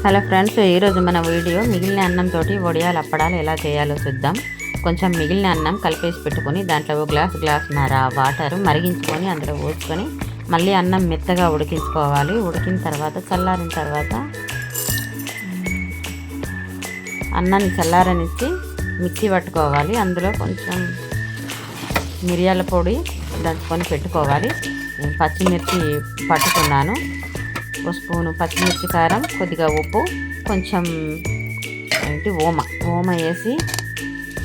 Hello friends, ఈరోజు మన video మిగిలిన అన్నంతో వడియాలు అప్పడాలు ఎలా చేయాలో చూద్దాం. కొంచెం మిగిలిన అన్నం కలిపేసి పెట్టుకొని దాంట్లో ఒక గ్లాసున్నర వాటర్ మరిగించుకొని అందులో పోసుకొని మళ్ళీ అన్నం మెత్తగా ఉడికించుకోవాలి. ఉడికిన తర్వాత చల్లారిన తర్వాత అన్నాన్ని చల్లారనిచ్చి మిక్సీ పట్టుకోవాలి. అందులో కొంచెం మిరియాల పొడి దంచుకొని పెట్టుకోవాలి. పచ్చిమిర్చి పట్టుకున్నాను, ఒక స్పూను పచ్చిమిర్చి కారం, కొద్దిగా ఉప్పు, కొంచెం ఓమ వేసి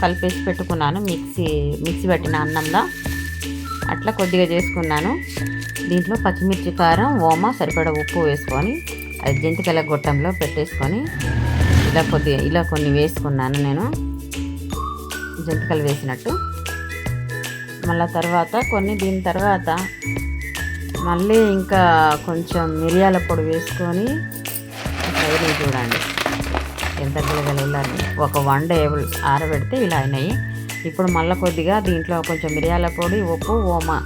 కలిపేసి పెట్టుకున్నాను. మిక్సీ పట్టిన అన్నంలో అట్లా కొద్దిగా చేసుకున్నాను. దీంట్లో పచ్చిమిర్చి కారం, ఓమ, సరిపడా ఉప్పు వేసుకొని అది జంతికల గొట్టంలో పెట్టేసుకొని ఇలా కొన్ని వేసుకున్నాను నేను, జంతికలు వేసినట్టు. మళ్ళీ తర్వాత దీని తర్వాత మళ్ళీ ఇంకా కొంచెం మిరియాల పొడి వేసుకొని సైడ్ని చూడండి ఎంత గిలగలని ఒక 1 డే ఆరబెడితే ఇలా అయినాయి. ఇప్పుడు మళ్ళీ కొద్దిగా దీంట్లో కొంచెం మిరియాల పొడి, ఉప్పు, ఓమ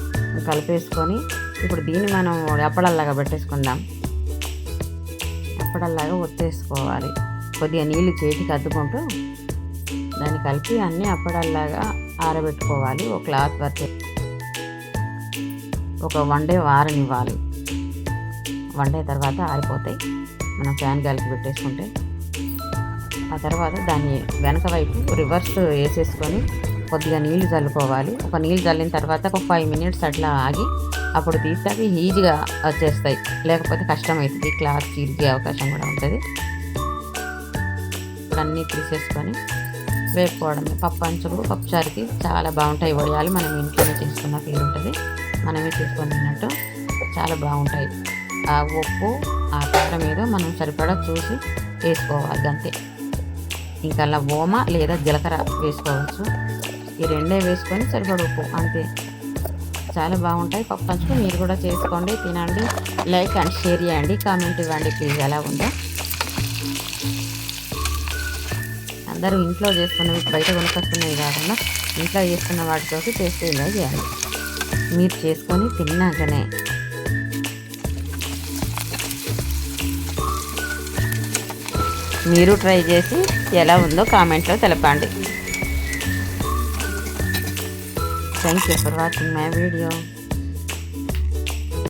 కలిపేసుకొని ఇప్పుడు దీన్ని మనం అప్పడల్లాగా పెట్టేసుకుందాం. అప్పడల్లాగా ఒత్తేసుకోవాలి. కొద్దిగా నీళ్ళు చేతికి అద్దుకుంటూ దాన్ని కలిపి అన్నీ అప్పడల్లాగా ఆరబెట్టుకోవాలి. ఒక క్లాత్ వరకు ఒక 1 డే ఆరనివ్వాలి. 1 డే తర్వాత ఆరిపోతాయి. మనం ఫ్యాన్ గాలికి పెట్టేసుకుంటే ఆ తర్వాత దాన్ని వెనక వైపు రివర్స్ వేసేసుకొని కొద్దిగా నీళ్లు చల్లుకోవాలి. ఒక నీళ్ళు చల్లిన తర్వాత ఒక 5 మినిట్స్ అట్లా ఆగి అప్పుడు తీస్తే అవి ఈజీగా వచ్చేస్తాయి. లేకపోతే కష్టమవుతుంది, క్లాత్ చీరిగే అవకాశం కూడా ఉంటుంది. ఇప్పుడు అన్నీ తీసేసుకొని వేపుకోవడమే. పప్పు అంచులు పప్పుచారుకి చాలా బాగుంటాయి వడియాలు. మనం ఇంట్లోనే చేసుకున్న ఫీల్ ఉంటుంది. మనమే చేసుకొని తిన్నట్టు చాలా బాగుంటాయి. ఆ ఉప్పు, ఆ కారం ఏదో మనం సరిపడా చూసి వేసుకోవాలి అంతే. ఇంకా అలా ఓమ లేదా జీలకర్ర వేసుకోవచ్చు. ఈ 2 వేసుకొని సరిపడా ఉప్పు అంతే. చాలా బాగుంటాయి పప్పు అంచులు. మీరు కూడా చేసుకోండి, తినండి, లైక్ అండ్ షేర్ చేయండి, కామెంట్ ఇవ్వండి ప్లీజ్ ఎలా ఉందో. అందరూ ఇంట్లో చేసుకున్నవి బయట కొనుక్కొస్తున్నవి కాకుండా ఇంట్లో చేసుకున్న వాటితో టేస్ట్ ఎంజాయ్ చేయండి. మీరు చేసుకొని తిన్నాకనే మీరు ట్రై చేసి ఎలా ఉందో కామెంట్లో తెలపండి. Thank you for watching my video.